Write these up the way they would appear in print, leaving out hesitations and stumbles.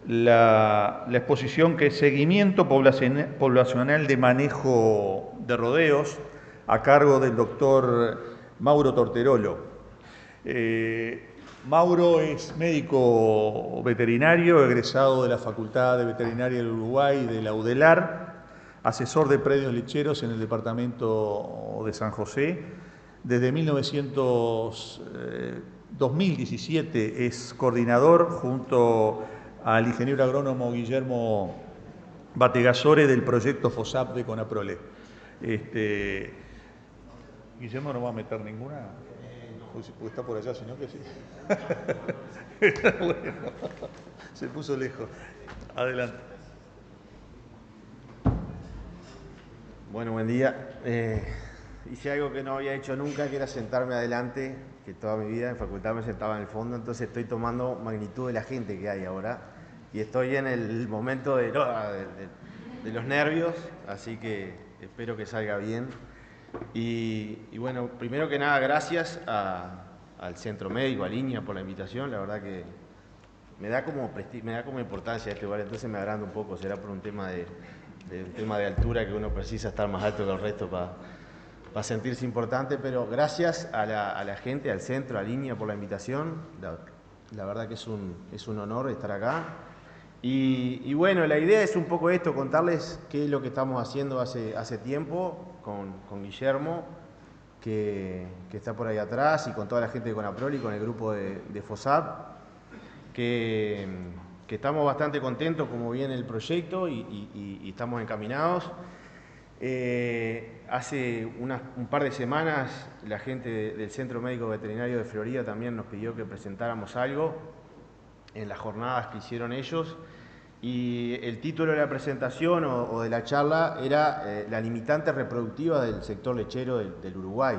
la exposición que es Seguimiento Poblacional de Manejo de Rodeos, a cargo del doctor Mauro Torterolo. Mauro es médico veterinario, egresado de la Facultad de Veterinaria del Uruguay y de la UDELAR, asesor de predios lecheros en el departamento de San José. Desde 2017 es coordinador junto al ingeniero agrónomo Guillermo Bategasore del proyecto FOSAP de Conaprole. Guillermo no va a meter ninguna, porque está por allá, sino que sí. Bueno, se puso lejos. Adelante. Bueno, buen día. Hice algo que no había hecho nunca, que era sentarme adelante, que toda mi vida en facultad me sentaba en el fondo, entonces estoy tomando magnitud de la gente que hay ahora y estoy en el momento de los nervios, así que espero que salga bien. Y bueno, primero que nada, gracias al Centro Médico, a Línea, por la invitación. La verdad que me da como importancia este lugar, entonces me agranda un poco, será por un tema de altura, que uno precisa estar más alto que el resto para sentirse importante, pero gracias a la gente, al centro, a Línea, por la invitación. La verdad que es un honor estar acá. Y bueno, la idea es un poco esto, contarles qué es lo que estamos haciendo hace tiempo con Guillermo, que está por ahí atrás, y con toda la gente de Conaprole y con el grupo de FOSAP, que estamos bastante contentos como viene el proyecto y estamos encaminados. Hace un par de semanas la gente del Centro Médico Veterinario de Florida también nos pidió que presentáramos algo en las jornadas que hicieron ellos, y el título de la presentación o de la charla era la limitante reproductiva del sector lechero del Uruguay.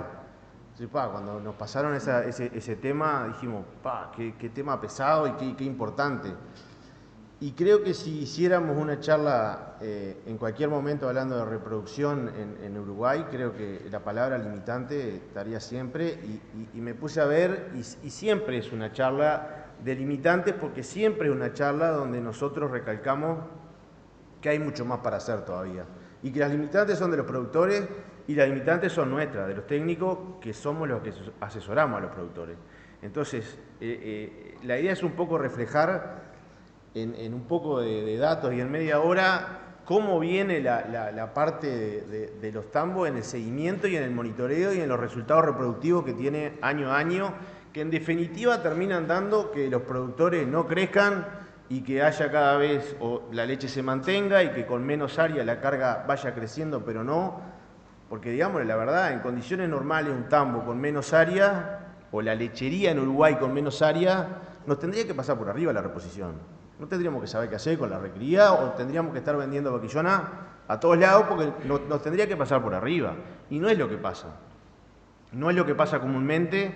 Entonces, cuando nos pasaron ese tema, dijimos, qué tema pesado y qué importante. Y creo que si hiciéramos una charla en cualquier momento hablando de reproducción en Uruguay, creo que la palabra limitante estaría siempre, y me puse a ver, y siempre es una charla de limitantes, porque siempre es una charla donde nosotros recalcamos que hay mucho más para hacer todavía, y que las limitantes son de los productores y las limitantes son nuestras, de los técnicos, que somos los que asesoramos a los productores. Entonces, la idea es un poco reflejar en un poco de datos y en media hora cómo viene la parte de los tambos en el seguimiento y en el monitoreo y en los resultados reproductivos que tiene año a año, que en definitiva terminan dando que los productores no crezcan y que haya cada vez, o la leche se mantenga, y que con menos área la carga vaya creciendo, pero no, porque digámosle la verdad, en condiciones normales un tambo con menos área, o la lechería en Uruguay con menos área, nos tendría que pasar por arriba la reposición. No tendríamos que saber qué hacer con la recría, o tendríamos que estar vendiendo vaquillona a todos lados, porque nos tendría que pasar por arriba. Y no es lo que pasa. No es lo que pasa comúnmente.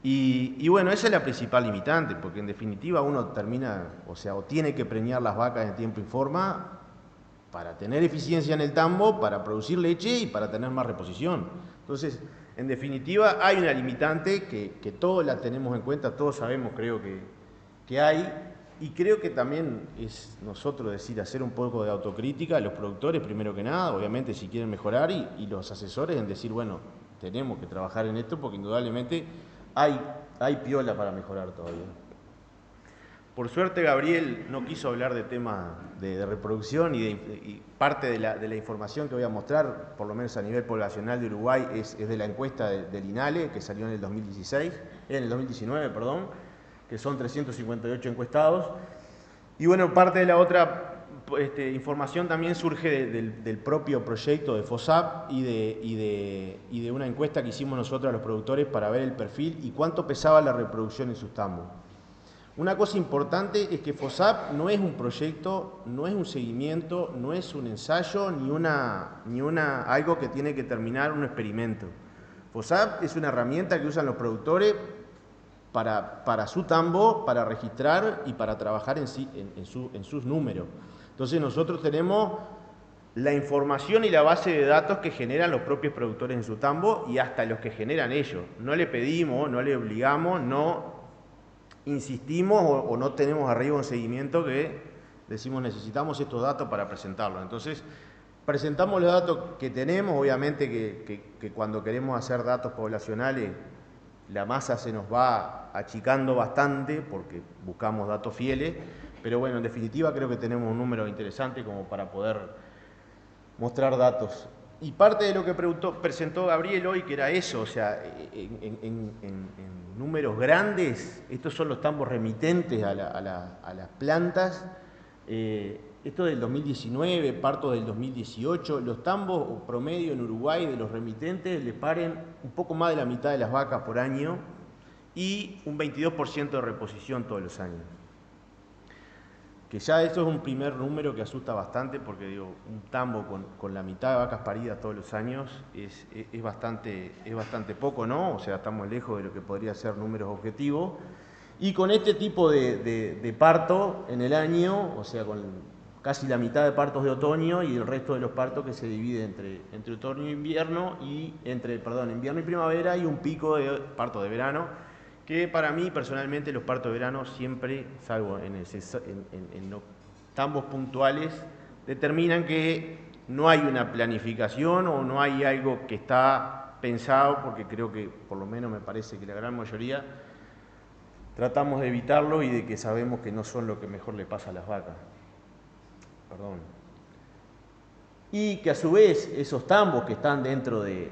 Y bueno, esa es la principal limitante, porque en definitiva uno termina, o tiene que preñar las vacas en tiempo y forma para tener eficiencia en el tambo, para producir leche y para tener más reposición. Entonces, en definitiva, hay una limitante que todos la tenemos en cuenta, todos sabemos, creo que hay. Y creo que también es nosotros hacer un poco de autocrítica, los productores primero que nada, obviamente si quieren mejorar, y los asesores en decir, bueno, tenemos que trabajar en esto porque indudablemente hay piola para mejorar todavía. Por suerte Gabriel no quiso hablar de temas de reproducción, y parte de la información que voy a mostrar, por lo menos a nivel poblacional de Uruguay, es de la encuesta del INALE, que salió en el 2019, que son 358 encuestados. Y bueno, parte de la otra información también surge del propio proyecto de FOSAP y de una encuesta que hicimos nosotros a los productores para ver el perfil y cuánto pesaba la reproducción en sus tambos. Una cosa importante es que FOSAP no es un proyecto, no es un seguimiento, no es un ensayo, ni algo que tiene que terminar un experimento. FOSAP es una herramienta que usan los productores para su tambo, para registrar y para trabajar en sus números. Entonces nosotros tenemos la información y la base de datos que generan los propios productores en su tambo, y hasta los que generan ellos. No le pedimos, no le obligamos, no insistimos o no tenemos arriba un seguimiento que decimos necesitamos estos datos para presentarlos. Entonces, presentamos los datos que tenemos, obviamente que cuando queremos hacer datos poblacionales, la masa se nos va achicando bastante porque buscamos datos fieles, pero bueno, en definitiva creo que tenemos un número interesante como para poder mostrar datos. Y parte de lo que presentó Gabriel hoy, que era eso, o sea, en números grandes, estos son los tambos remitentes a las plantas. Esto del 2019, parto del 2018, los tambos promedio en Uruguay de los remitentes le paren un poco más de la mitad de las vacas por año y un 22% de reposición todos los años. Que ya eso es un primer número que asusta bastante porque digo, un tambo con la mitad de vacas paridas todos los años es bastante poco, ¿no? O sea, estamos lejos de lo que podría ser números objetivos. Y con este tipo de parto en el año, o sea, con casi la mitad de partos de otoño y el resto de los partos que se divide entre otoño e invierno y invierno y primavera y un pico de parto de verano, que para mí personalmente los partos de verano siempre, salvo en los tambos puntuales, determinan que no hay una planificación o no hay algo que está pensado, porque creo que por lo menos me parece que la gran mayoría tratamos de evitarlo y de que sabemos que no son lo que mejor le pasa a las vacas. Perdón. Y que a su vez esos tambos que están dentro de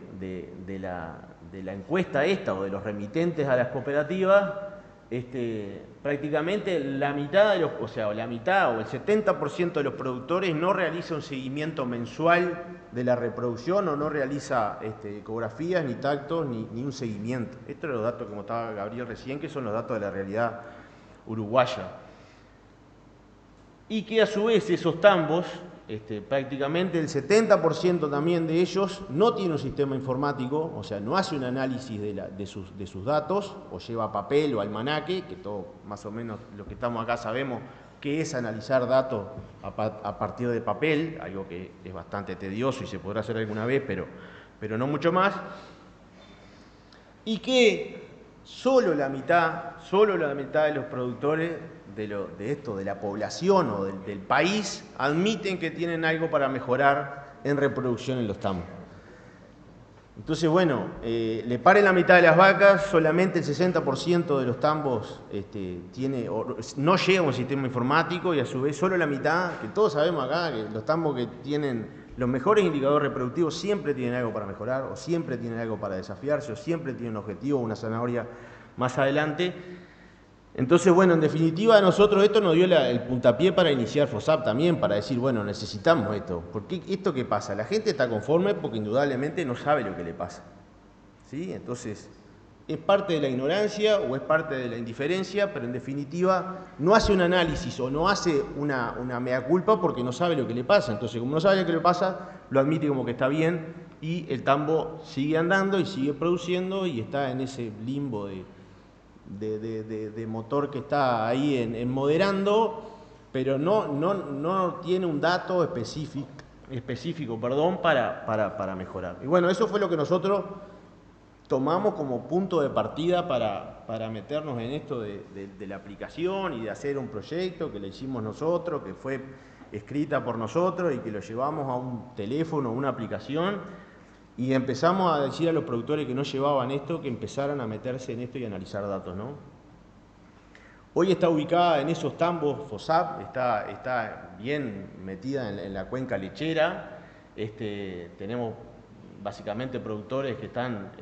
la encuesta esta o de los remitentes a las cooperativas, prácticamente la mitad de la mitad o el 70% de los productores no realiza un seguimiento mensual de la reproducción o no realiza ecografías, ni tactos, ni un seguimiento. Estos son los datos que mostraba Gabriel recién, que son los datos de la realidad uruguaya. Y que a su vez esos tambos, prácticamente el 70% también de ellos no tiene un sistema informático, o sea, no hace un análisis de sus datos, o lleva papel o almanaque, que todos más o menos los que estamos acá sabemos qué es analizar datos a partir de papel, algo que es bastante tedioso y se podrá hacer alguna vez, pero no mucho más. Y que solo la mitad de los productores de la población o del país admiten que tienen algo para mejorar en reproducción en los tambos. Entonces, bueno, le paren la mitad de las vacas, solamente el 60% de los tambos no llega a un sistema informático y a su vez solo la mitad, que todos sabemos acá que los tambos que tienen los mejores indicadores reproductivos siempre tienen algo para mejorar o siempre tienen algo para desafiarse o siempre tienen un objetivo, una zanahoria más adelante. Entonces, bueno, en definitiva, a nosotros esto nos dio el puntapié para iniciar FOSAP también, para decir, bueno, necesitamos esto. Porque ¿esto qué pasa? La gente está conforme porque indudablemente no sabe lo que le pasa. ¿Sí? Entonces, es parte de la ignorancia o es parte de la indiferencia, pero en definitiva no hace un análisis o no hace una mea culpa porque no sabe lo que le pasa. Entonces, como no sabe lo que le pasa, lo admite como que está bien y el tambo sigue andando y sigue produciendo y está en ese limbo de motor que está ahí en moderando, pero no tiene un dato específico para mejorar. Y bueno, eso fue lo que nosotros tomamos como punto de partida para meternos en esto de la aplicación y de hacer un proyecto que le hicimos nosotros, que fue escrita por nosotros y que lo llevamos a un teléfono, una aplicación. Y empezamos a decir a los productores que no llevaban esto, que empezaran a meterse en esto y analizar datos, ¿no? Hoy está ubicada en esos tambos FOSAP, está bien metida en la cuenca lechera. Tenemos básicamente productores que están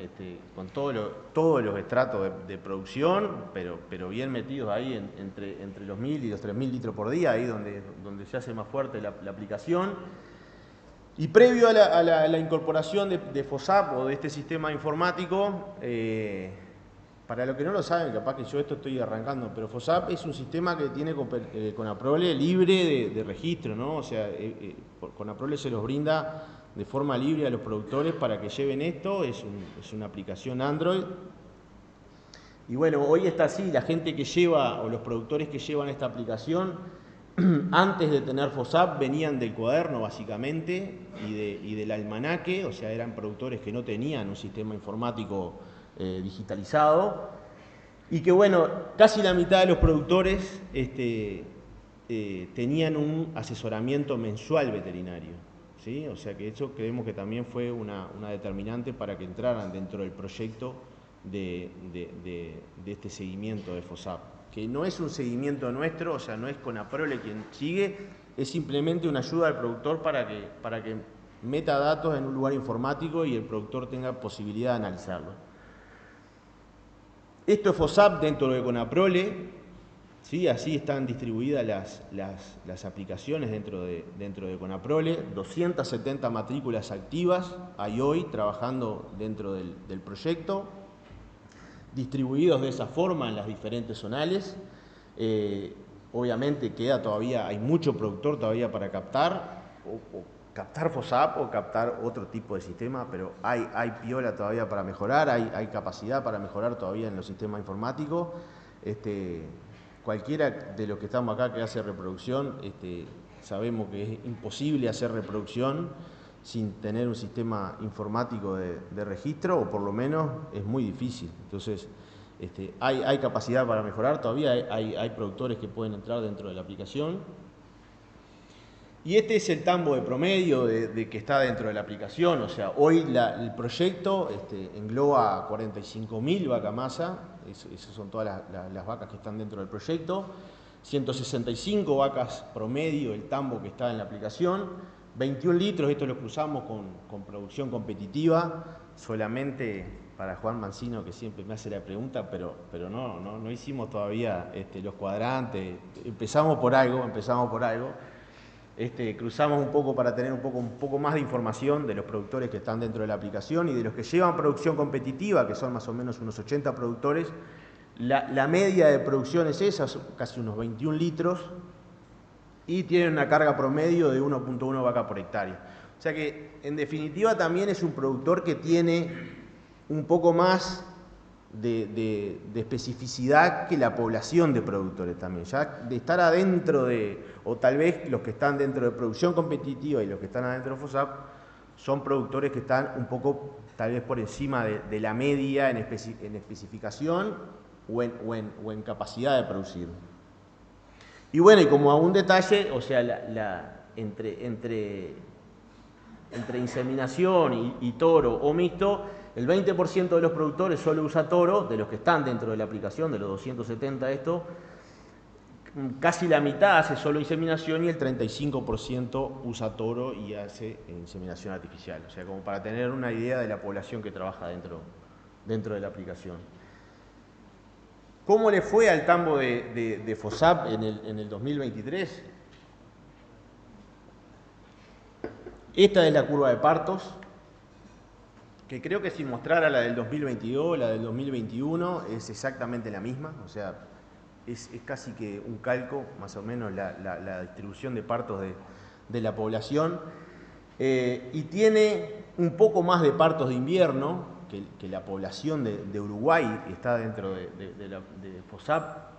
con todos los estratos de producción, pero bien metidos ahí entre los 1.000 y los 3.000 litros por día, ahí donde se hace más fuerte la aplicación. Y previo a la incorporación de FOSAP o de este sistema informático, para los que no lo saben, capaz que yo esto estoy arrancando, pero FOSAP es un sistema que tiene Conaprole libre de registro, ¿no? O sea, Conaprole se los brinda de forma libre a los productores para que lleven esto, es una aplicación Android. Y bueno, hoy está así, la gente que lleva, o los productores que llevan esta aplicación, antes de tener FOSAP venían del cuaderno básicamente y del almanaque, o sea, eran productores que no tenían un sistema informático digitalizado y que bueno, casi la mitad de los productores tenían un asesoramiento mensual veterinario, ¿sí? O sea que eso creemos que también fue una determinante para que entraran dentro del proyecto de este seguimiento de FOSAP, que no es un seguimiento nuestro, o sea, no es Conaprole quien sigue, es simplemente una ayuda al productor para que meta datos en un lugar informático y el productor tenga posibilidad de analizarlo. Esto es FOSAP dentro de Conaprole, ¿sí? Así están distribuidas las aplicaciones dentro de Conaprole, 270 matrículas activas hay hoy trabajando dentro del proyecto, distribuidos de esa forma en las diferentes zonales. Obviamente hay mucho productor todavía para captar, o captar FOSAP o captar otro tipo de sistema, pero hay piola todavía para mejorar, hay capacidad para mejorar todavía en los sistemas informáticos. Cualquiera de los que estamos acá que hace reproducción, sabemos que es imposible hacer reproducción sin tener un sistema informático de registro, o por lo menos es muy difícil. Entonces, hay capacidad para mejorar, todavía hay productores que pueden entrar dentro de la aplicación. Y este es el tambo de promedio de que está dentro de la aplicación, o sea, hoy el proyecto engloba 45.000 vaca masa, esas son todas las vacas que están dentro del proyecto, 165 vacas promedio, el tambo que está en la aplicación, 21 litros, esto lo cruzamos con producción competitiva, solamente para Juan Mancino, que siempre me hace la pregunta, pero no hicimos todavía los cuadrantes, empezamos por algo. Cruzamos un poco para tener un poco más de información de los productores que están dentro de la aplicación y de los que llevan producción competitiva, que son más o menos unos 80 productores. La media de producción es esa, casi unos 21 litros, y tienen una carga promedio de 1.1 vaca por hectárea. O sea que, en definitiva, también es un productor que tiene un poco más de especificidad que la población de productores también, ya de estar adentro o tal vez los que están dentro de producción competitiva y los que están adentro de FOSAP, son productores que están un poco tal vez por encima de la media en especificación o en capacidad de producir. Y bueno, y como a un detalle, o sea, entre inseminación y toro o mixto, el 20% de los productores solo usa toro, de los que están dentro de la aplicación, de los 270 casi la mitad hace solo inseminación y el 35% usa toro y hace inseminación artificial. O sea, como para tener una idea de la población que trabaja dentro de la aplicación. ¿Cómo le fue al tambo de FOSAP en el 2023? Esta es la curva de partos, que creo que si mostrara la del 2022, la del 2021, es exactamente la misma, o sea, es casi que un calco, más o menos, la distribución de partos de la población, y tiene un poco más de partos de invierno que la población de Uruguay, que está dentro de FOSAP,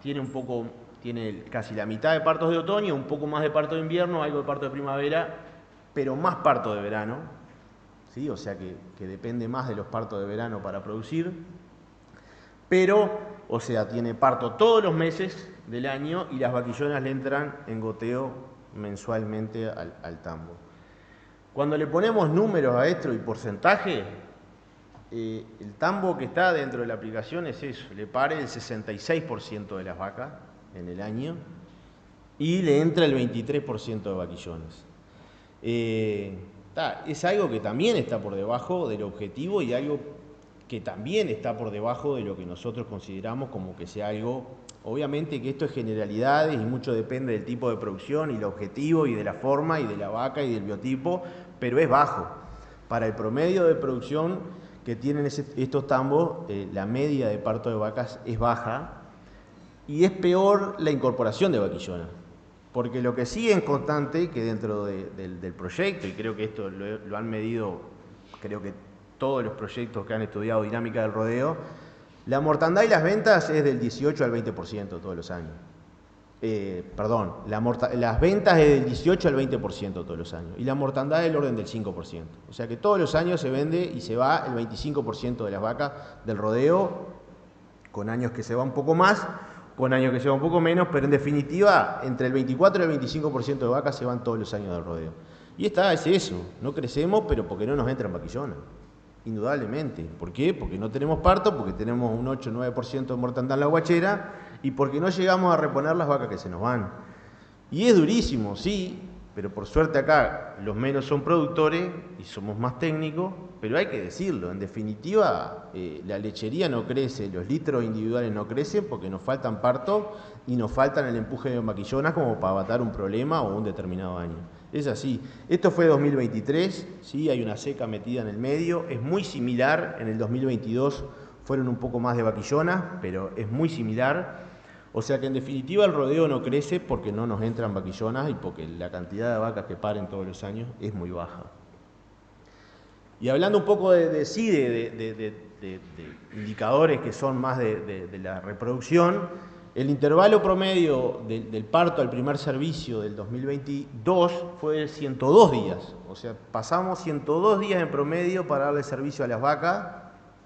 tiene casi la mitad de partos de otoño, un poco más de parto de invierno, algo de parto de primavera, pero más parto de verano. ¿Sí? O sea que depende más de los partos de verano para producir, pero, o sea, tiene parto todos los meses del año y las vaquillonas le entran en goteo mensualmente al tambo. Cuando le ponemos números a esto y porcentaje, el tambo que está dentro de la aplicación es eso, le pare el 66% de las vacas en el año y le entra el 23% de vaquillones. Es algo que también está por debajo del objetivo y algo que también está por debajo de lo que nosotros consideramos como que sea algo, obviamente que esto es generalidades y mucho depende del tipo de producción y el objetivo y de la forma y de la vaca y del biotipo, pero es bajo. Para el promedio de producción que tienen estos tambos, la media de parto de vacas es baja y es peor la incorporación de vaquillonas. Porque lo que sí es constante, que dentro del proyecto, y creo que esto lo han medido, creo que todos los proyectos que han estudiado dinámica del rodeo, la mortandad y las ventas es del 18 al 20% todos los años. Las ventas es del 18 al 20% todos los años, y la mortandad es del orden del 5%. O sea que todos los años se vende y se va el 25% de las vacas del rodeo, con años que se va un poco más, con años que se va un poco menos, pero en definitiva, entre el 24 y el 25% de vacas se van todos los años del rodeo. Y es eso, no crecemos, pero porque no nos entran vaquillonas, indudablemente. ¿Por qué? Porque no tenemos parto, porque tenemos un 8 o 9% de mortandad en la guachera y porque no llegamos a reponer las vacas que se nos van. Y es durísimo, sí, pero por suerte acá los menos son productores y somos más técnicos, pero hay que decirlo, en definitiva la lechería no crece, los litros individuales no crecen porque nos faltan partos y nos faltan el empuje de maquillonas como para abatar un problema o un determinado año. Es así. Esto fue 2023, ¿sí? Hay una seca metida en el medio, es muy similar, en el 2022 fueron un poco más de vaquillonas, pero es muy similar. O sea que en definitiva el rodeo no crece porque no nos entran vaquillonas y porque la cantidad de vacas que paren todos los años es muy baja. Y hablando un poco de indicadores que son más de la reproducción, el intervalo promedio del parto al primer servicio del 2022 fue de 102 días. O sea, pasamos 102 días en promedio para darle servicio a las vacas,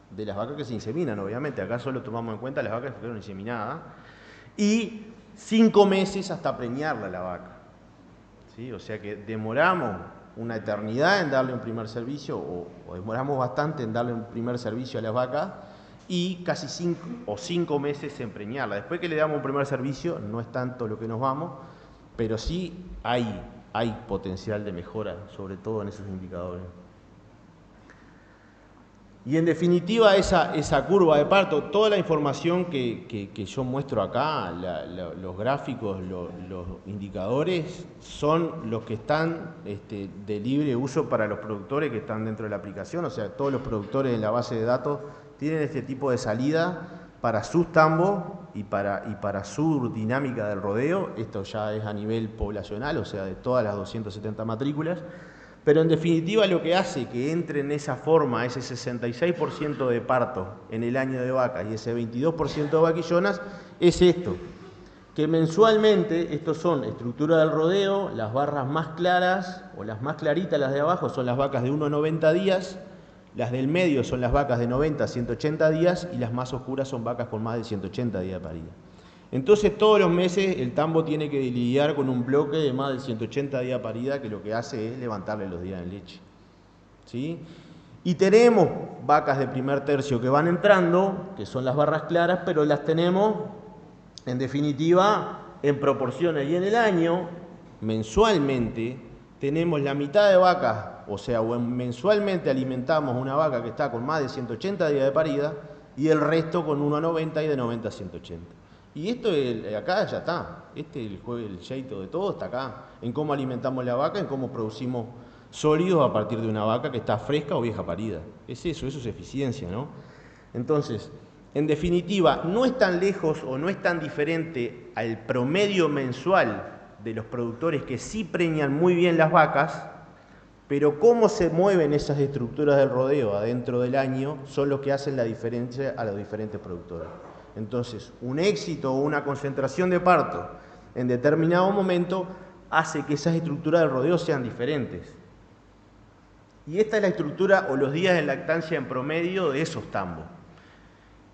de las vacas que se inseminan, obviamente. Acá solo tomamos en cuenta las vacas que fueron inseminadas. Y 5 meses hasta preñarla la vaca. ¿Sí? O sea que demoramos una eternidad en darle un primer servicio, o demoramos bastante en darle un primer servicio a las vacas, y casi 5 meses en preñarla. Después que le damos un primer servicio, no es tanto lo que nos vamos, pero sí hay potencial de mejora, sobre todo en esos indicadores. Y en definitiva, esa curva de parto, toda la información que yo muestro acá, los gráficos, los indicadores, son los que están de libre uso para los productores que están dentro de la aplicación. O sea, todos los productores en la base de datos tienen este tipo de salida para sus tambos y para su dinámica del rodeo. Esto ya es a nivel poblacional, o sea, de todas las 270 matrículas. Pero en definitiva lo que hace que entre en esa forma, ese 66% de parto en el año de vacas y ese 22% de vaquillonas, es esto, que mensualmente, estos son estructura del rodeo, las barras más claras o las más claritas, las de abajo, son las vacas de 1 a 90 días, las del medio son las vacas de 90 a 180 días y las más oscuras son vacas con más de 180 días de parida. Entonces todos los meses el tambo tiene que lidiar con un bloque de más de 180 días de parida que lo que hace es levantarle los días en leche. ¿Sí? Y tenemos vacas de primer tercio que van entrando, que son las barras claras, pero las tenemos en definitiva en proporciones. Y en el año, mensualmente, tenemos la mitad de vacas, o sea, mensualmente alimentamos una vaca que está con más de 180 días de parida y el resto con 1 a 90 y de 90 a 180. Y esto acá ya está, el jeito de todo está acá, en cómo alimentamos la vaca, en cómo producimos sólidos a partir de una vaca que está fresca o vieja parida. Es eso es eficiencia, ¿no? Entonces, en definitiva, no es tan lejos o no es tan diferente al promedio mensual de los productores que sí preñan muy bien las vacas, pero cómo se mueven esas estructuras del rodeo adentro del año son los que hacen la diferencia a los diferentes productores. Entonces, un éxito o una concentración de parto en determinado momento hace que esas estructuras del rodeo sean diferentes. Y esta es la estructura o los días de lactancia en promedio de esos tambos.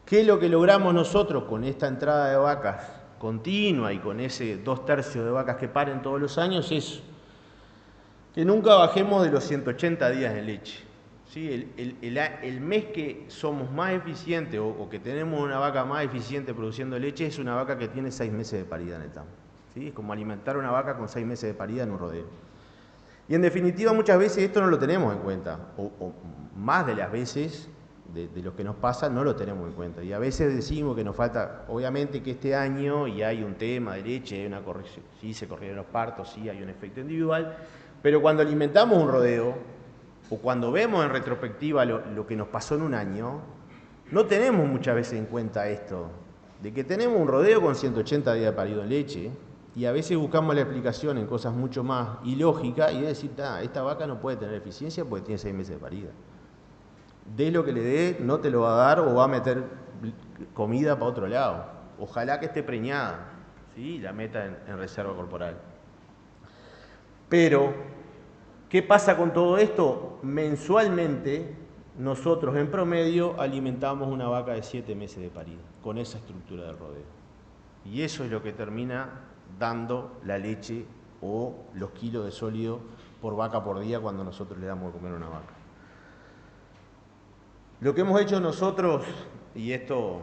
¿Qué es lo que logramos nosotros con esta entrada de vacas continua y con ese 2/3 de vacas que paren todos los años? Es que nunca bajemos de los 180 días de leche. ¿Sí? El mes que somos más eficientes o que tenemos una vaca más eficiente produciendo leche es una vaca que tiene 6 meses de parida en el tambo. ¿Sí? Es como alimentar una vaca con 6 meses de parida en un rodeo. Y en definitiva muchas veces esto no lo tenemos en cuenta, o más de las veces de lo que nos pasa no lo tenemos en cuenta. Y a veces decimos que nos falta, obviamente que este año y hay un tema de leche, hay una corrección, sí se corrieron los partos, sí hay un efecto individual, pero cuando alimentamos un rodeo, o cuando vemos en retrospectiva lo que nos pasó en un año, no tenemos muchas veces en cuenta esto, de que tenemos un rodeo con 180 días de parido en leche, y a veces buscamos la explicación en cosas mucho más ilógicas, y es decir, esta vaca no puede tener eficiencia porque tiene 6 meses de parida. Dé lo que le dé, no te lo va a dar o va a meter comida para otro lado. Ojalá que esté preñada, ¿sí? Y la meta en reserva corporal. Pero ¿qué pasa con todo esto? Mensualmente, nosotros en promedio alimentamos una vaca de 7 meses de parida, con esa estructura del rodeo. Y eso es lo que termina dando la leche o los kilos de sólido por vaca por día cuando nosotros le damos de comer a una vaca. Lo que hemos hecho nosotros, y esto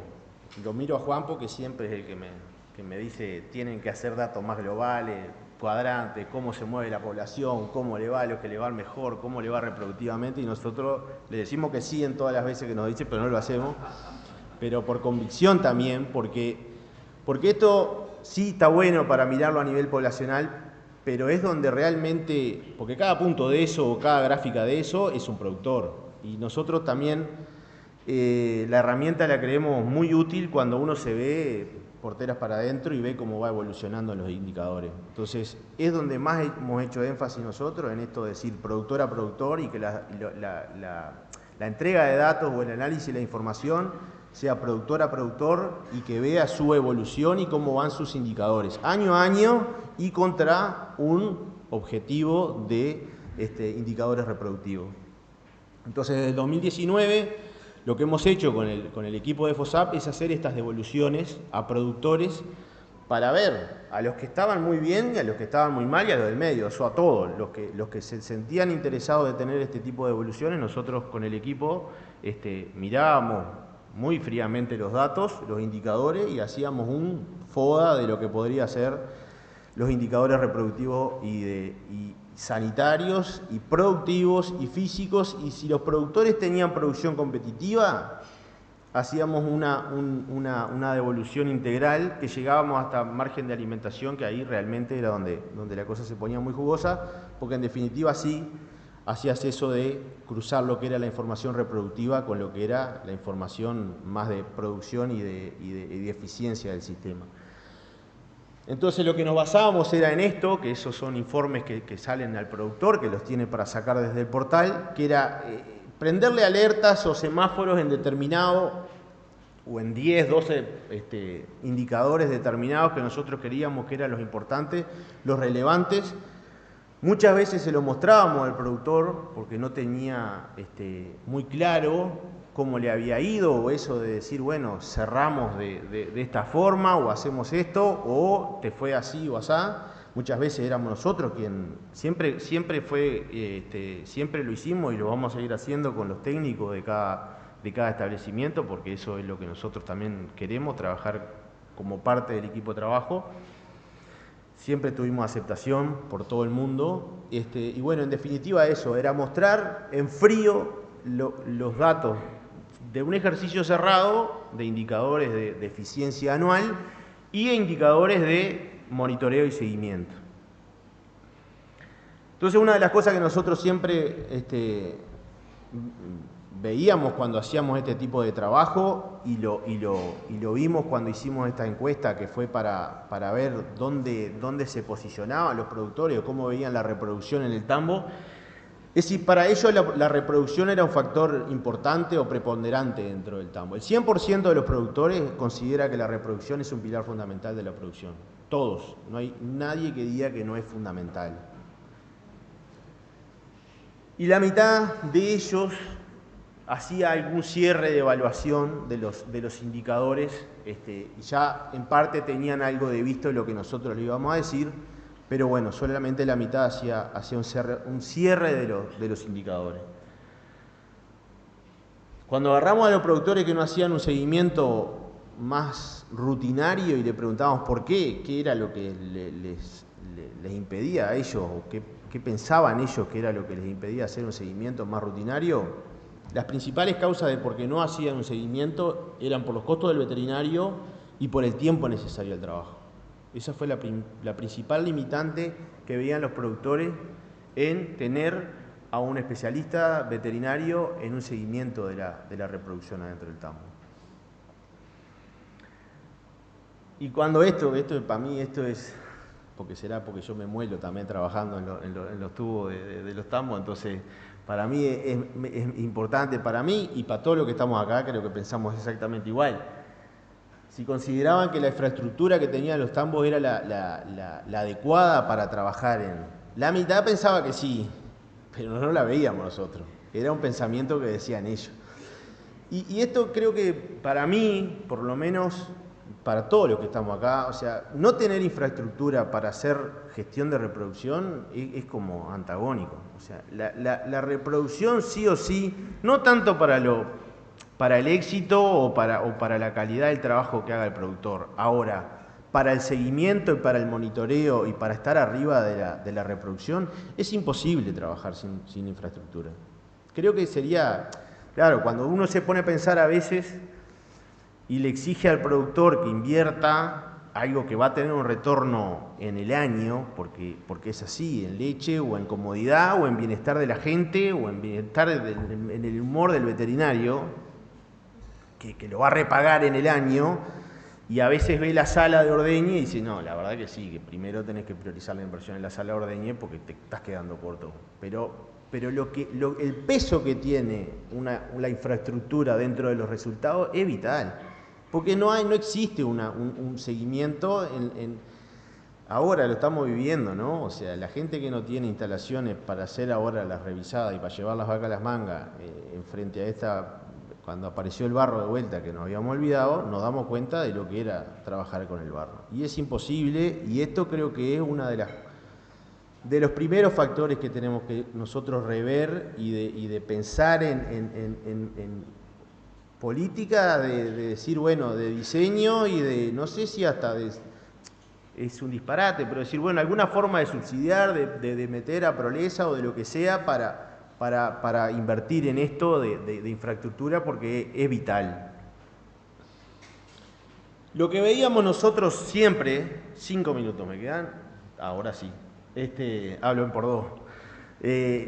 lo miro a Juan porque siempre es el que me dice tienen que hacer datos más globales, cuadrantes, cómo se mueve la población, cómo le va, lo que le va mejor, cómo le va reproductivamente, y nosotros le decimos que sí en todas las veces que nos dice, pero no lo hacemos, pero por convicción también, porque esto sí está bueno para mirarlo a nivel poblacional, pero es donde realmente, porque cada punto de eso o cada gráfica de eso es un productor, y nosotros también la herramienta la creemos muy útil cuando uno se ve porteras para adentro y ve cómo va evolucionando los indicadores. Entonces, es donde más hemos hecho énfasis nosotros en esto de decir productor a productor y que la entrega de datos o el análisis de la información sea productor a productor y que vea su evolución y cómo van sus indicadores año a año y contra un objetivo de indicadores reproductivos. Entonces, desde el 2019, lo que hemos hecho con el equipo de FOSAP es hacer estas devoluciones a productores para ver a los que estaban muy bien y a los que estaban muy mal y a los del medio, eso a todos. Los que se sentían interesados de tener este tipo de devoluciones, nosotros con el equipo mirábamos muy fríamente los datos, los indicadores, y hacíamos un FODA de lo que podría ser los indicadores reproductivos y sanitarios y productivos y físicos, y si los productores tenían producción competitiva, hacíamos una devolución integral que llegábamos hasta margen de alimentación, que ahí realmente era donde la cosa se ponía muy jugosa, porque en definitiva sí hacías eso de cruzar lo que era la información reproductiva con lo que era la información más de producción y de eficiencia del sistema. Entonces lo que nos basábamos era en esto, que esos son informes que salen al productor, que los tiene para sacar desde el portal, que era prenderle alertas o semáforos en determinado, o en 10, 12 indicadores determinados que nosotros queríamos que eran los importantes, los relevantes. Muchas veces se lo mostrábamos al productor porque no tenía muy claro cómo le había ido, o eso de decir, bueno, cerramos de esta forma, o hacemos esto, o te fue así o asá. Muchas veces éramos nosotros quien siempre lo hicimos y lo vamos a seguir haciendo con los técnicos de cada establecimiento, porque eso es lo que nosotros también queremos, trabajar como parte del equipo de trabajo. Siempre tuvimos aceptación por todo el mundo, y bueno, en definitiva eso, era mostrar en frío los datos de un ejercicio cerrado, de indicadores de eficiencia anual y indicadores de monitoreo y seguimiento. Entonces, una de las cosas que nosotros siempre veíamos cuando hacíamos este tipo de trabajo, y lo vimos cuando hicimos esta encuesta, que fue para ver dónde se posicionaban los productores o cómo veían la reproducción en el tambo, es si para ellos la reproducción era un factor importante o preponderante dentro del tambo. El 100% de los productores considera que la reproducción es un pilar fundamental de la producción. Todos, no hay nadie que diga que no es fundamental. Y la mitad de ellos hacía algún cierre de evaluación de los indicadores, y ya en parte tenían algo de visto de lo que nosotros le íbamos a decir, pero bueno, solamente la mitad hacía un cierre de los indicadores. Cuando agarramos a los productores que no hacían un seguimiento más rutinario y le preguntábamos por qué era lo que les impedía a ellos, o qué pensaban ellos que era lo que les impedía hacer un seguimiento más rutinario, las principales causas de por qué no hacían un seguimiento eran por los costos del veterinario y por el tiempo necesario al trabajo. Esa fue la principal limitante que veían los productores en tener a un especialista veterinario en un seguimiento de la reproducción adentro del tambo. Y cuando esto para mí esto es, porque yo me muelo también trabajando en los tubos de los tambos, entonces para mí es importante, para mí y para todos los que estamos acá, creo que pensamos exactamente igual. Si consideraban que la infraestructura que tenían los tambos era la adecuada para trabajar la mitad pensaba que sí, pero no la veíamos nosotros. Era un pensamiento que decían ellos. Y esto creo que para mí, por lo menos, para todos los que estamos acá, o sea, no tener infraestructura para hacer gestión de reproducción es como antagónico. O sea, la reproducción sí o sí, no tanto para el éxito o para la calidad del trabajo que haga el productor. Ahora, para el seguimiento y para el monitoreo y para estar arriba de la reproducción, es imposible trabajar sin infraestructura. Creo que sería, claro, cuando uno se pone a pensar a veces y le exige al productor que invierta algo que va a tener un retorno en el año, porque es así, en leche o en comodidad o en bienestar de la gente o en bienestar en el humor del veterinario, que lo va a repagar en el año, y a veces ve la sala de ordeñe y dice, no, la verdad que sí, que primero tenés que priorizar la inversión en la sala de ordeñe porque te estás quedando corto. Pero el peso que tiene la infraestructura dentro de los resultados es vital. Porque no existe un seguimiento ahora lo estamos viviendo, ¿no? O sea, la gente que no tiene instalaciones para hacer ahora las revisadas y para llevar las vacas a las mangas, en frente a esta, cuando apareció el barro de vuelta que nos habíamos olvidado, nos damos cuenta de lo que era trabajar con el barro. Y es imposible, y esto creo que es una de los primeros factores que tenemos que nosotros rever y de pensar en política, de decir, bueno, de diseño y de, no sé si hasta es un disparate, pero decir, bueno, alguna forma de subsidiar, de meter a Prolesa o de lo que sea para invertir en esto de infraestructura porque es vital. Lo que veíamos nosotros siempre, 5 minutos me quedan, ahora sí, hablo en por 2.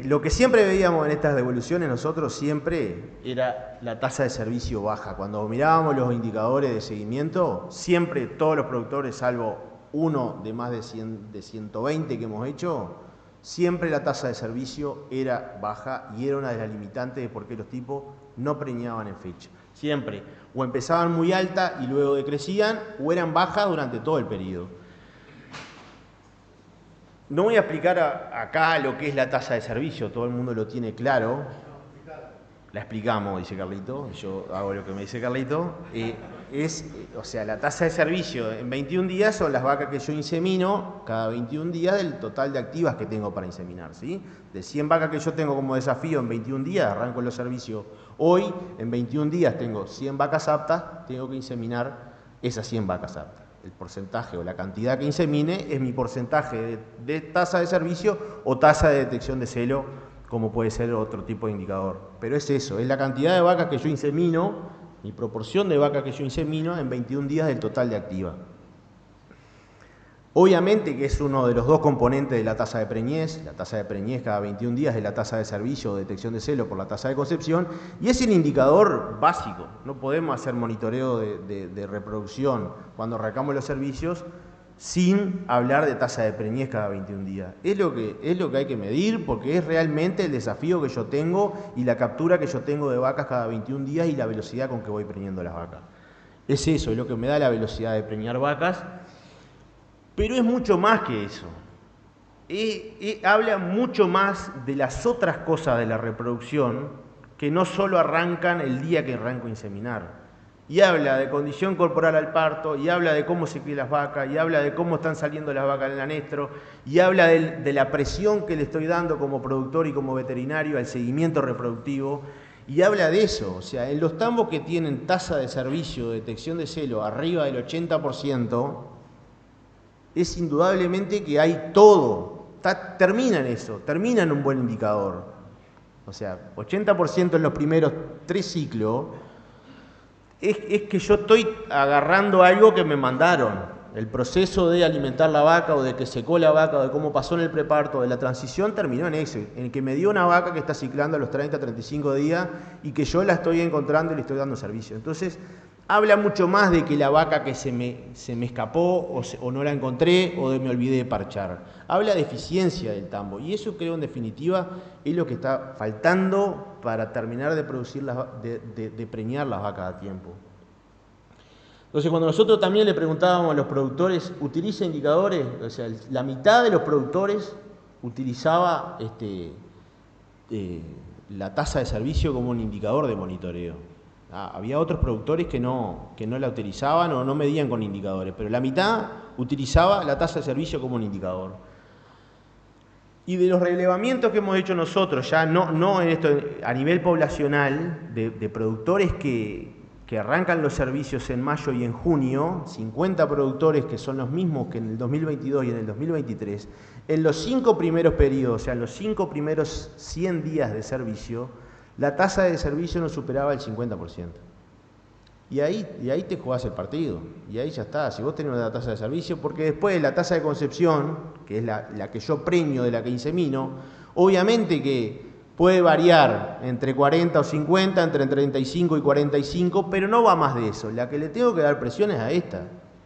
Lo que siempre veíamos en estas devoluciones nosotros siempre era la tasa de servicio baja. Cuando mirábamos los indicadores de seguimiento, siempre todos los productores, salvo uno de más de 120 que hemos hecho, siempre la tasa de servicio era baja y era una de las limitantes de por qué los tipos no preñaban en fecha. Siempre, o empezaban muy alta y luego decrecían, o eran bajas durante todo el periodo. No voy a explicar acá lo que es la tasa de servicio, todo el mundo lo tiene claro. La explicamos, dice Carlito, yo hago lo que me dice Carlito. O sea, la tasa de servicio en 21 días son las vacas que yo insemino cada 21 días del total de activas que tengo para inseminar, ¿sí? De 100 vacas que yo tengo como desafío en 21 días, arranco los servicios hoy, en 21 días tengo 100 vacas aptas, tengo que inseminar esas 100 vacas aptas. El porcentaje o la cantidad que insemine es mi porcentaje de tasa de servicio o tasa de detección de celo, como puede ser otro tipo de indicador. Pero es eso, es la cantidad de vacas que yo insemino, mi proporción de vacas que yo insemino en 21 días del total de activa. Obviamente que es uno de los dos componentes de la tasa de preñez. La tasa de preñez cada 21 días es la tasa de servicio o detección de celo por la tasa de concepción y es el indicador básico. No podemos hacer monitoreo de reproducción cuando arrancamos los servicios sin hablar de tasa de preñez cada 21 días. Es lo que hay que medir porque es realmente el desafío que yo tengo y la captura que yo tengo de vacas cada 21 días y la velocidad con que voy preñando las vacas. Es eso, es lo que me da la velocidad de preñar vacas. Pero es mucho más que eso. Habla mucho más de las otras cosas de la reproducción que no solo arrancan el día que arranco a inseminar. Y habla de condición corporal al parto, y habla de cómo se crían las vacas, y habla de cómo están saliendo las vacas del anestro, y habla de la presión que le estoy dando como productor y como veterinario al seguimiento reproductivo, y habla de eso. O sea, en los tambos que tienen tasa de servicio de detección de celo arriba del 80%, es indudablemente que hay todo, termina en eso, termina en un buen indicador. O sea, 80% en los primeros 3 ciclos, es que yo estoy agarrando algo que me mandaron. El proceso de alimentar la vaca o de que secó la vaca o de cómo pasó en el preparto, de la transición, terminó en ese, en el que me dio una vaca que está ciclando a los 30, 35 días y que yo la estoy encontrando y le estoy dando servicio. Entonces, habla mucho más de que la vaca que se me escapó o no la encontré o me olvidé de parchar. Habla de eficiencia del tambo y eso creo en definitiva es lo que está faltando para terminar de producir de preñar las vacas a tiempo. Entonces cuando nosotros también le preguntábamos a los productores, ¿utiliza indicadores? O sea, la mitad de los productores utilizaba la tasa de servicio como un indicador de monitoreo. Había otros productores que no la utilizaban o no medían con indicadores, pero la mitad utilizaba la tasa de servicio como un indicador. Y de los relevamientos que hemos hecho nosotros, ya no en esto, a nivel poblacional, de productores que arrancan los servicios en mayo y en junio, 50 productores que son los mismos que en el 2022 y en el 2023, en los 5 primeros periodos, o sea, en los 5 primeros 100 días de servicio, la tasa de servicio no superaba el 50%. Y ahí te jugás el partido, y ahí ya está. Si vos tenés una tasa de servicio, porque después la tasa de concepción, que es la que yo premio de la que insemino, obviamente que puede variar entre 40 o 50, entre 35 y 45, pero no va más de eso. La que le tengo que dar presión es a esta.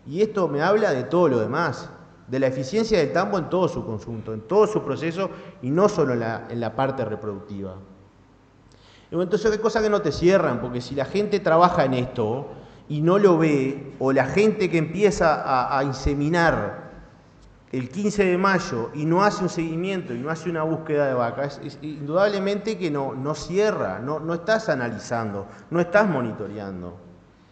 Y esto me habla de todo lo demás, de la eficiencia del tambo en todo su conjunto, en todo su proceso, y no solo en la parte reproductiva. Entonces hay cosas que no te cierran, porque si la gente trabaja en esto y no lo ve, o la gente que empieza a inseminar el 15 de mayo y no hace un seguimiento y no hace una búsqueda de vacas, indudablemente que no cierra, no estás analizando, no estás monitoreando,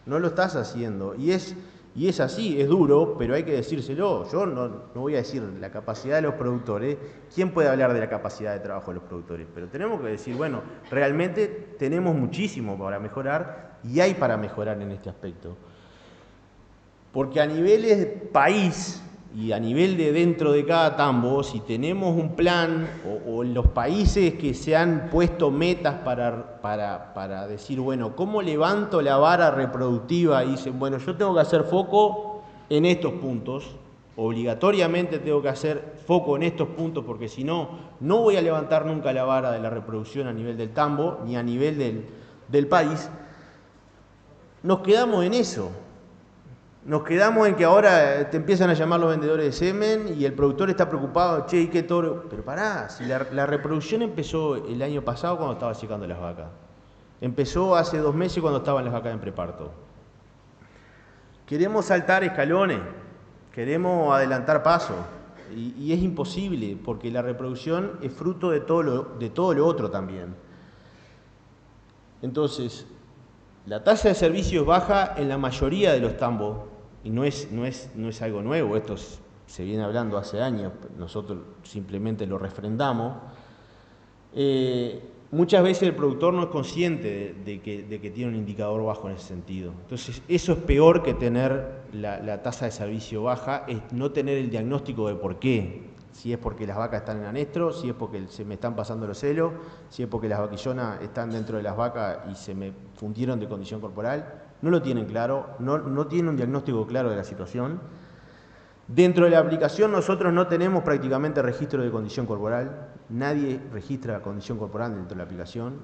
no lo estás haciendo. Y es así, es duro, pero hay que decírselo. Yo no voy a decir la capacidad de los productores. ¿Quién puede hablar de la capacidad de trabajo de los productores? Pero tenemos que decir, bueno, realmente tenemos muchísimo para mejorar y hay para mejorar en este aspecto. Porque a niveles de país y a nivel de dentro de cada tambo, si tenemos un plan o en los países que se han puesto metas para decir, bueno, ¿cómo levanto la vara reproductiva? Y dicen, bueno, yo tengo que hacer foco en estos puntos, obligatoriamente tengo que hacer foco en estos puntos, porque si no, no voy a levantar nunca la vara de la reproducción a nivel del tambo, ni a nivel del país. Nos quedamos en eso. Nos quedamos en que ahora te empiezan a llamar los vendedores de semen y el productor está preocupado, che, ¿y qué toro? Pero pará, si la reproducción empezó el año pasado cuando estaba secando las vacas. Empezó hace 2 meses cuando estaban las vacas en preparto. Queremos saltar escalones, queremos adelantar pasos y es imposible porque la reproducción es fruto de todo lo otro también. Entonces, la tasa de servicio es baja en la mayoría de los tambos. Y no es algo nuevo, esto se viene hablando hace años, nosotros simplemente lo refrendamos. Muchas veces el productor no es consciente de que tiene un indicador bajo en ese sentido. Entonces, eso es peor que tener la tasa de servicio baja, es no tener el diagnóstico de por qué. Si es porque las vacas están en anestro, si es porque se me están pasando los celos, si es porque las vaquillonas están dentro de las vacas y se me fundieron de condición corporal. No lo tienen claro, no tienen un diagnóstico claro de la situación. Dentro de la aplicación nosotros no tenemos prácticamente registro de condición corporal, nadie registra condición corporal dentro de la aplicación.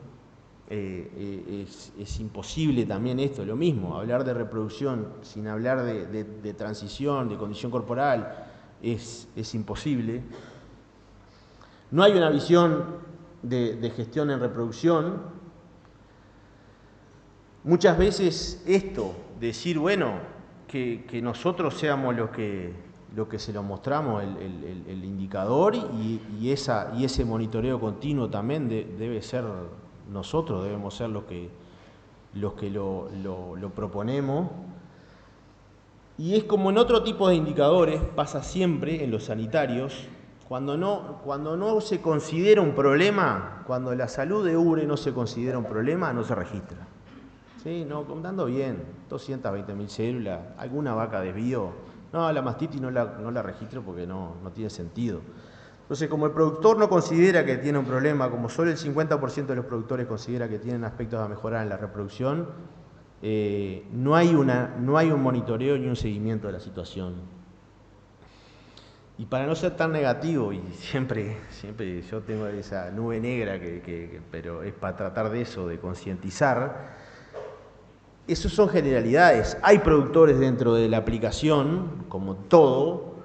Es imposible también esto, lo mismo, hablar de reproducción sin hablar de transición, de condición corporal, es imposible. No hay una visión de gestión en reproducción. Muchas veces esto, decir, bueno, que nosotros seamos los que se lo mostramos, el indicador y ese monitoreo continuo también debe ser nosotros, debemos ser los que lo proponemos. Y es como en otro tipo de indicadores, pasa siempre en los sanitarios, cuando no se considera un problema, cuando la salud de ubre no se considera un problema, no se registra. Sí, no, andando bien, 220.000 células, alguna vaca desvío, no, la mastitis no la registro porque no tiene sentido. Entonces, como el productor no considera que tiene un problema, como solo el 50% de los productores considera que tienen aspectos a mejorar en la reproducción, no hay un monitoreo ni un seguimiento de la situación. Y para no ser tan negativo, y siempre yo tengo esa nube negra, pero es para tratar de eso, de concientizar. Esas son generalidades. Hay productores dentro de la aplicación, como todo,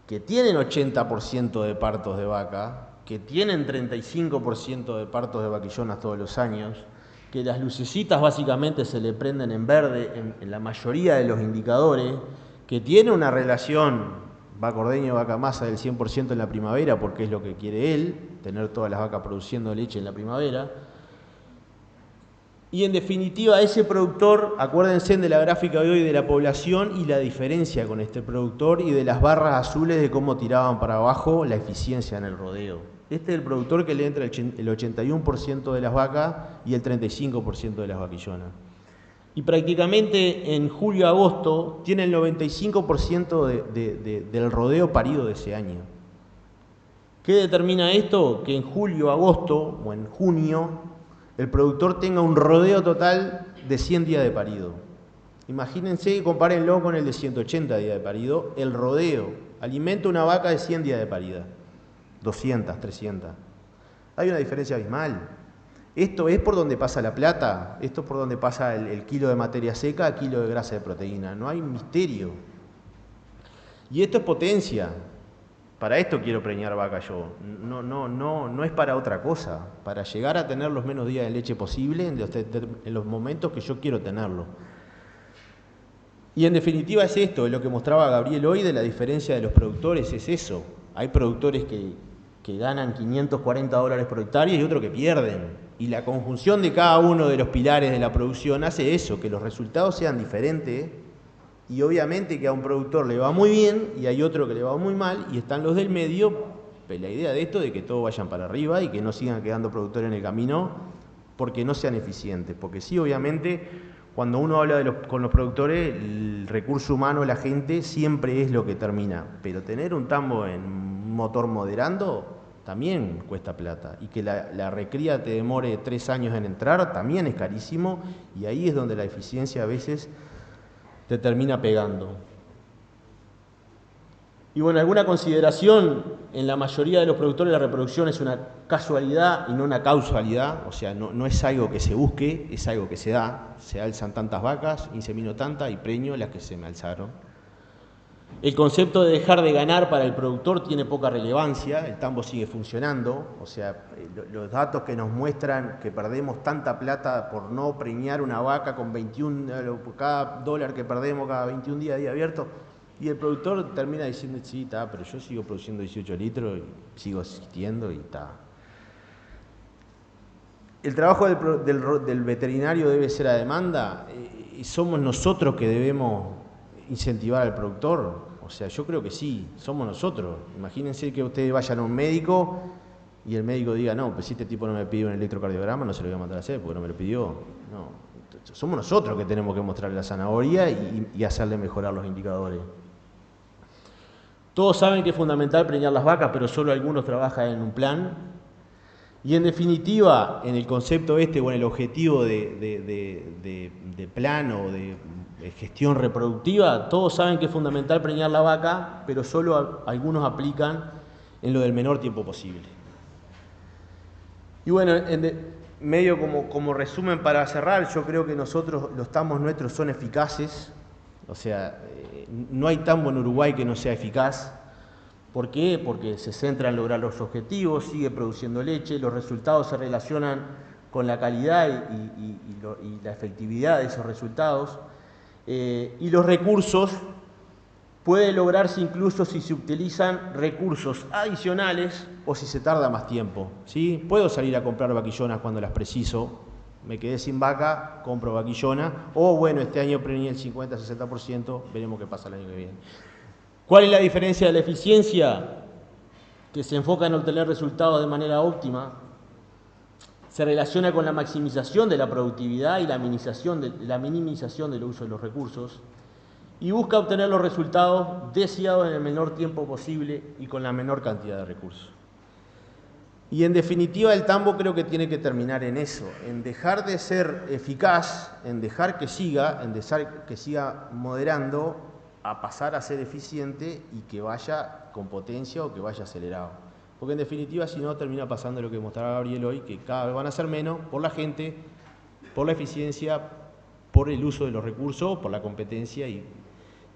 que tienen 80% de partos de vaca, que tienen 35% de partos de vaquillonas todos los años, que las lucecitas básicamente se le prenden en verde en la mayoría de los indicadores, que tiene una relación vaca ordeño, vaca masa del 100% en la primavera, porque es lo que quiere él, tener todas las vacas produciendo leche en la primavera. Y en definitiva, ese productor, acuérdense de la gráfica de hoy de la población y la diferencia con este productor y de las barras azules de cómo tiraban para abajo la eficiencia en el rodeo. Este es el productor que le entra el 81% de las vacas y el 35% de las vaquillonas. Y prácticamente en julio-agosto tiene el 95% del rodeo parido de ese año. ¿Qué determina esto? Que en julio-agosto o en junio el productor tenga un rodeo total de 100 días de parido. Imagínense y compárenlo con el de 180 días de parido. El rodeo alimenta una vaca de 100 días de parida. 200, 300. Hay una diferencia abismal. Esto es por donde pasa la plata, esto es por donde pasa el kilo de materia seca a kilo de grasa de proteína. No hay misterio. Y esto es potencia. Para esto quiero preñar vaca yo. No es para otra cosa. Para llegar a tener los menos días de leche posible en los momentos que yo quiero tenerlo. Y en definitiva es esto, es lo que mostraba Gabriel hoy de la diferencia de los productores, es eso. Hay productores que ganan $540 por hectárea y otros que pierden. Y la conjunción de cada uno de los pilares de la producción hace eso, que los resultados sean diferentes. Y obviamente que a un productor le va muy bien y hay otro que le va muy mal y están los del medio. Pues la idea de esto es de que todos vayan para arriba y que no sigan quedando productores en el camino porque no sean eficientes. Porque sí, obviamente, cuando uno habla con los productores, el recurso humano, la gente, siempre es lo que termina. Pero tener un tambo en un motor moderando también cuesta plata. Y que la recría te demore 3 años en entrar también es carísimo y ahí es donde la eficiencia a veces te termina pegando. Y bueno, alguna consideración, en la mayoría de los productores la reproducción es una casualidad y no una causalidad, o sea, no es algo que se busque, es algo que se da. Se alzan tantas vacas, insemino tantas y preño las que se me alzaron. El concepto de dejar de ganar para el productor tiene poca relevancia, el tambo sigue funcionando, o sea, los datos que nos muestran que perdemos tanta plata por no preñar una vaca con 21, cada dólar que perdemos cada 21 días de día abierto, y el productor termina diciendo, sí, está, pero yo sigo produciendo 18 litros y sigo asistiendo y está. El trabajo del veterinario debe ser a demanda, y somos nosotros que debemos incentivar al productor. O sea, yo creo que sí, somos nosotros. Imagínense que ustedes vayan a un médico y el médico diga, no, pues si este tipo no me pidió un electrocardiograma, no se lo voy a mandar a hacer porque no me lo pidió. No, somos nosotros que tenemos que mostrarle la zanahoria y hacerle mejorar los indicadores. Todos saben que es fundamental preñar las vacas, pero solo algunos trabajan en un plan. Y en definitiva, en el concepto este o en el objetivo de plan o de gestión reproductiva, todos saben que es fundamental preñar la vaca, pero solo algunos aplican en lo del menor tiempo posible. Y bueno, medio como resumen para cerrar, yo creo que nosotros, los tambos nuestros son eficaces, o sea, no hay tambo en Uruguay que no sea eficaz. ¿Por qué? Porque se centra en lograr los objetivos, sigue produciendo leche, los resultados se relacionan con la calidad y la efectividad de esos resultados. Y los recursos puede lograrse incluso si se utilizan recursos adicionales o si se tarda más tiempo, ¿sí? Puedo salir a comprar vaquillonas cuando las preciso, me quedé sin vaca, compro vaquillona, o bueno, este año preñé el 50-60%, veremos qué pasa el año que viene. ¿Cuál es la diferencia de la eficiencia? Que se enfoca en obtener resultados de manera óptima, se relaciona con la maximización de la productividad y la minimización del uso de los recursos y busca obtener los resultados deseados en el menor tiempo posible y con la menor cantidad de recursos. Y en definitiva el tambo creo que tiene que terminar en eso, en dejar de ser eficaz, en dejar que siga moderando, a pasar a ser eficiente y que vaya con potencia o que vaya acelerado. Porque en definitiva, si no, termina pasando lo que mostraba Gabriel hoy, que cada vez van a ser menos por la gente, por la eficiencia, por el uso de los recursos, por la competencia, y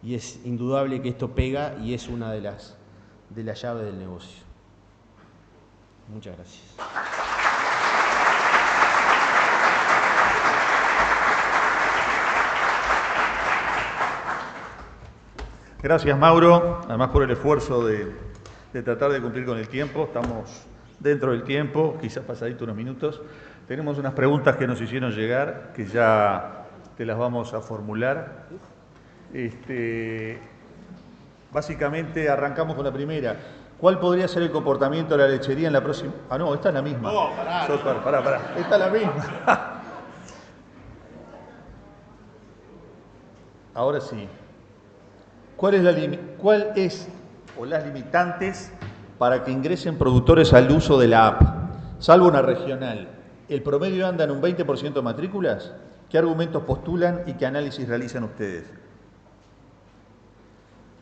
es indudable que esto pega y es una de las llaves del negocio. Muchas gracias. Gracias, Mauro, además por el esfuerzo de tratar de cumplir con el tiempo. Estamos dentro del tiempo, quizás pasadito unos minutos, Tenemos unas preguntas que nos hicieron llegar, que ya te las vamos a formular. Básicamente arrancamos con la primera. ¿Cuál podría ser el comportamiento de la lechería en la próxima? Ah, no, esta es la misma. No, pará. Esta es la misma. Ahora sí. ¿Cuál es o las limitantes para que ingresen productores al uso de la app? Salvo una regional, ¿el promedio anda en un 20% de matrículas? ¿Qué argumentos postulan y qué análisis realizan ustedes?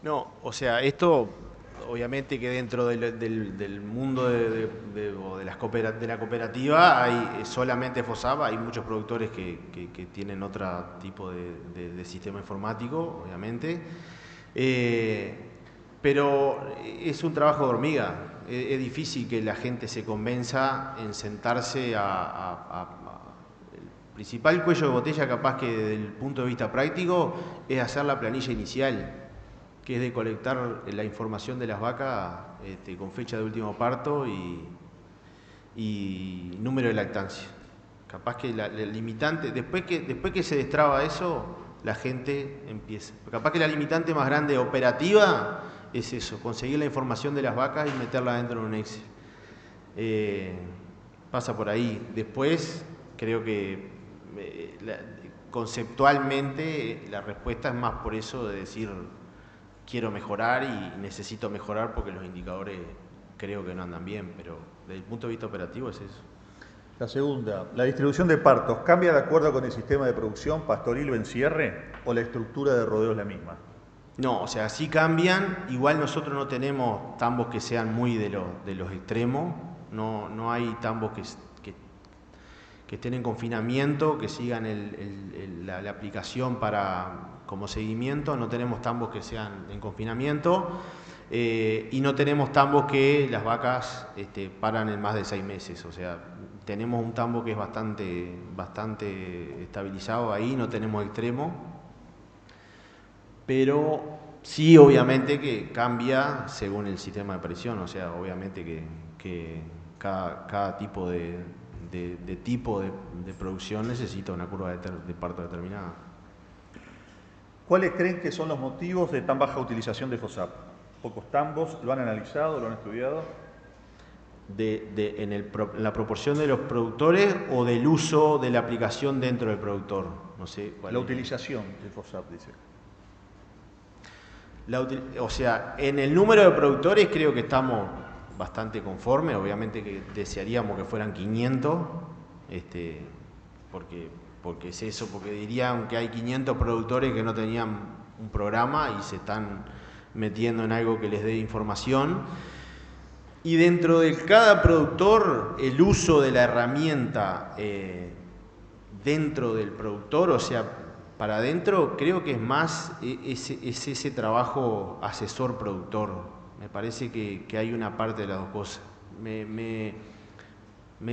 No, o sea, esto obviamente que dentro del mundo de la cooperativa hay solamente FOSAP, hay muchos productores que tienen otro tipo de sistema informático, obviamente, pero es un trabajo de hormiga. Es difícil que la gente se convenza en sentarse el principal cuello de botella, capaz que desde el punto de vista práctico, es hacer la planilla inicial, que es de colectar la información de las vacas con fecha de último parto y número de lactancia. Capaz que la limitante, después que se destraba eso, la gente empieza. Capaz que la limitante más grande operativa es eso, conseguir la información de las vacas y meterla dentro de un Excel. Pasa por ahí. Después, creo que conceptualmente la respuesta es más por eso de decir quiero mejorar y necesito mejorar porque los indicadores creo que no andan bien, pero desde el punto de vista operativo es eso. La segunda, ¿la distribución de partos cambia de acuerdo con el sistema de producción pastoril o encierre o la estructura de rodeo es la misma? No, o sea, sí cambian. Igual nosotros no tenemos tambos que sean muy de los extremos. No hay tambos que estén en confinamiento, que sigan la aplicación como seguimiento. No tenemos tambos que sean en confinamiento y no tenemos tambos que las vacas paran en más de 6 meses. O sea, tenemos un tambo que es bastante estabilizado ahí, no tenemos extremo. Pero sí, obviamente que cambia según el sistema de presión, o sea, obviamente que cada tipo de producción necesita una curva de parto determinada. ¿Cuáles creen que son los motivos de tan baja utilización de FOSAP? ¿Pocos tambos? ¿Lo han analizado? ¿Lo han estudiado? ¿En la proporción de los productores o del uso de la aplicación dentro del productor? No sé cuál la es. Utilización de FOSAP, dice. O sea, en el número de productores creo que estamos bastante conformes. Obviamente que desearíamos que fueran 500, porque es eso, porque dirían que hay 500 productores que no tenían un programa y se están metiendo en algo que les dé información. Y dentro de cada productor, el uso de la herramienta dentro del productor, o sea, para adentro, creo que es más ese trabajo asesor-productor. Me parece que hay una parte de las dos cosas. Me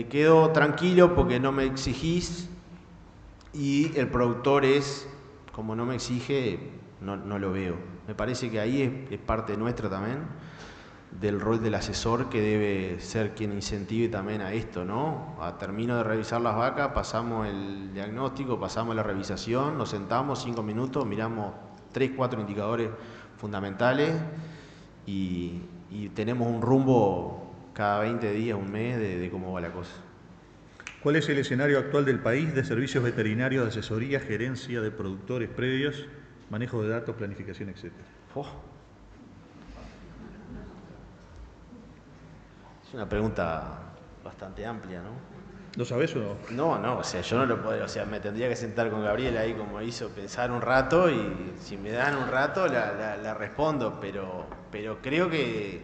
quedo tranquilo porque no me exigís y el productor como no me exige, no lo veo. Me parece que ahí es parte nuestra también, del rol del asesor, que debe ser quien incentive también a esto, ¿no? Termino de revisar las vacas, pasamos el diagnóstico, pasamos la revisación, nos sentamos 5 minutos, miramos 3, 4 indicadores fundamentales y tenemos un rumbo cada 20 días, un mes de cómo va la cosa. ¿Cuál es el escenario actual del país de servicios veterinarios, de asesoría, gerencia de productores predios, manejo de datos, planificación, etcétera? Es una pregunta bastante amplia, ¿no? ¿Lo sabés o no? No, o sea, yo no lo puedo, o sea, me tendría que sentar con Gabriel ahí como hizo, pensar un rato y si me dan un rato la respondo, pero creo que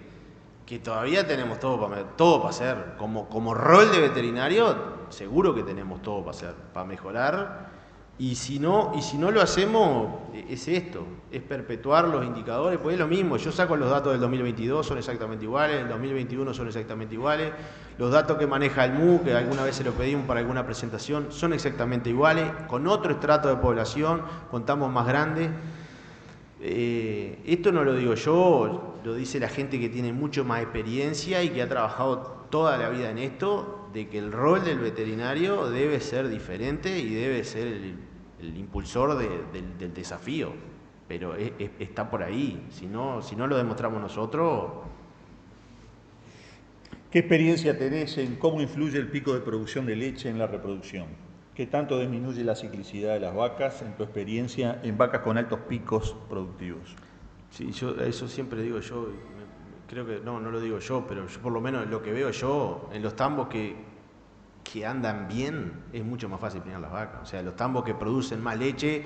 todavía tenemos todo para hacer. Como rol de veterinario, seguro que tenemos todo para hacer, para mejorar. Y si no lo hacemos, es esto, es perpetuar los indicadores, pues es lo mismo. Yo saco los datos del 2022, son exactamente iguales, del 2021 son exactamente iguales, los datos que maneja el MU, que alguna vez se lo pedimos para alguna presentación, son exactamente iguales, con otro estrato de población, contamos más grande. Esto no lo digo yo, lo dice la gente que tiene mucho más experiencia y que ha trabajado toda la vida en esto, de que el rol del veterinario debe ser diferente y debe ser el impulsor del desafío, pero está por ahí. Si no lo demostramos nosotros. ¿Qué experiencia tenés en cómo influye el pico de producción de leche en la reproducción? ¿Qué tanto disminuye la ciclicidad de las vacas en tu experiencia en vacas con altos picos productivos? Sí, eso siempre digo yo, creo que no lo digo yo, pero yo por lo menos lo que veo yo en los tambos que andan bien, es mucho más fácil preñar las vacas. O sea, los tambos que producen más leche,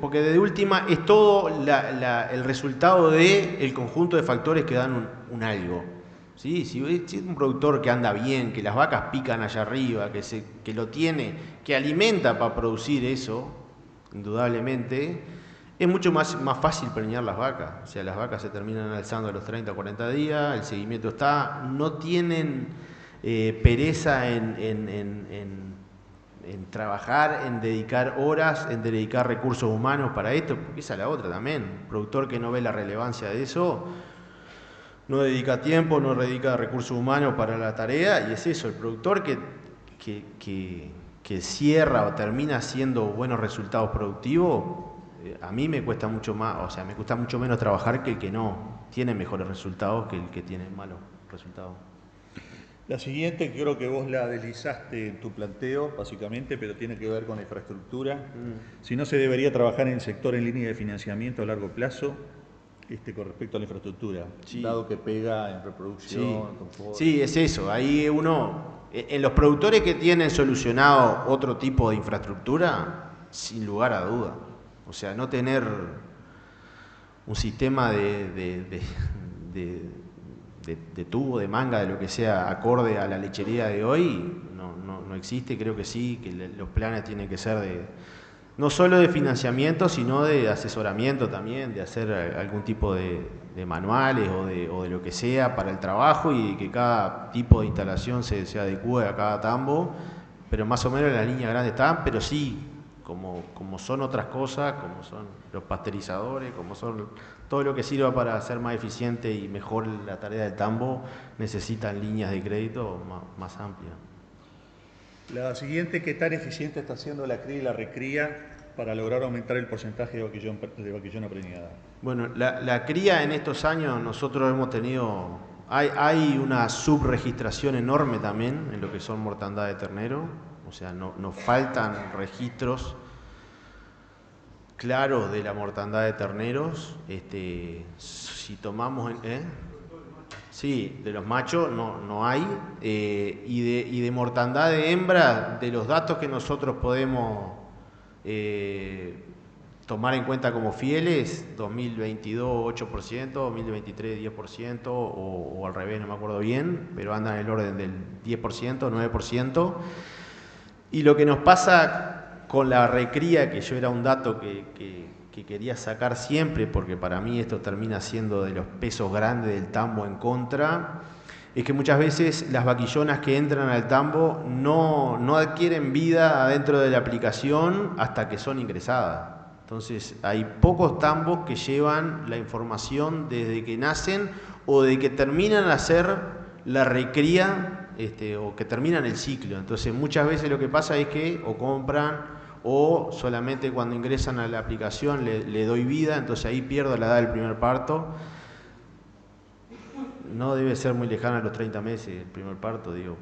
porque de última es todo el resultado del conjunto de factores que dan un algo. ¿Sí? Si es un productor que anda bien, que las vacas pican allá arriba, que lo tiene, que alimenta para producir eso, indudablemente, es mucho más fácil preñar las vacas. O sea, las vacas se terminan alzando a los 30 o 40 días, el seguimiento está, no tienen pereza en trabajar, en dedicar horas, en dedicar recursos humanos para esto, porque esa es la otra también. Un productor que no ve la relevancia de eso, no dedica tiempo, no dedica recursos humanos para la tarea, y es eso, el productor que cierra o termina haciendo buenos resultados productivos, a mí me cuesta mucho más, o sea, me cuesta mucho menos trabajar que el que no tiene mejores resultados que el que tiene malos resultados. La siguiente, creo que vos la deslizaste en tu planteo, básicamente, pero tiene que ver con la infraestructura. Si no se debería trabajar en el sector en línea de financiamiento a largo plazo, con respecto a la infraestructura, sí, dado que pega en reproducción, sí, confort. Sí, es eso. Ahí en los productores que tienen solucionado otro tipo de infraestructura, sin lugar a duda. O sea, no tener un sistema de tubo, de manga, de lo que sea, acorde a la lechería de hoy, no existe. Creo que sí, que los planes tienen que ser no solo de financiamiento, sino de asesoramiento también, de hacer algún tipo de manuales o de lo que sea para el trabajo, y que cada tipo de instalación se adecue a cada tambo, pero más o menos las líneas grandes están, pero sí, como son otras cosas, como son los pasteurizadores, como son todo lo que sirva para hacer más eficiente y mejor la tarea del tambo, necesitan líneas de crédito más amplias. La siguiente, ¿qué tan eficiente está haciendo la cría y la recría para lograr aumentar el porcentaje de vaquillona preñada? Bueno, la cría en estos años nosotros hemos tenido, hay una subregistración enorme también en lo que son mortandad de ternero, o sea, nos faltan registros claros de la mortandad de terneros. Si tomamos sí, de los machos no hay, y de mortandad de hembra, de los datos que nosotros podemos tomar en cuenta como fieles, 2022 8%, 2023 10%, o al revés, no me acuerdo bien, pero andan en el orden del 10%, 9%. Y lo que nos pasa con la recría, que yo era un dato que quería sacar siempre, porque para mí esto termina siendo de los pesos grandes del tambo en contra, es que muchas veces las vaquillonas que entran al tambo no adquieren vida adentro de la aplicación hasta que son ingresadas. Entonces hay pocos tambos que llevan la información desde que nacen o de que terminan a hacer la recría, o que terminan el ciclo. Entonces muchas veces lo que pasa es que o compran o solamente cuando ingresan a la aplicación le doy vida, entonces ahí pierdo la edad del primer parto. No debe ser muy lejana a los 30 meses el primer parto, digo,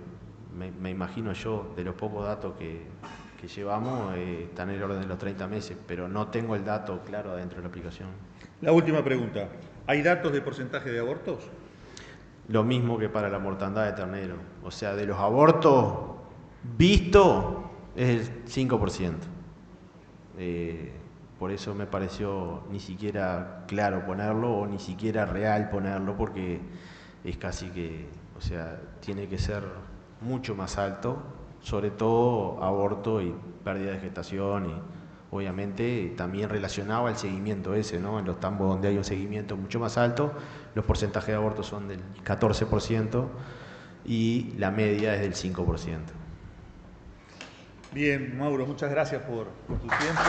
me imagino yo, de los pocos datos que llevamos, están en el orden de los 30 meses, pero no tengo el dato claro adentro de la aplicación. La última pregunta, ¿hay datos de porcentaje de abortos? Lo mismo que para la mortandad de ternero, o sea, de los abortos vistos es el 5%. Por eso me pareció ni siquiera claro ponerlo, o ni siquiera real ponerlo, porque es casi que, o sea, tiene que ser mucho más alto, sobre todo aborto y pérdida de gestación, y obviamente también relacionado al seguimiento ese, ¿no? En los tambos donde hay un seguimiento mucho más alto, los porcentajes de aborto son del 14% y la media es del 5%. Bien, Mauro, muchas gracias por tu tiempo.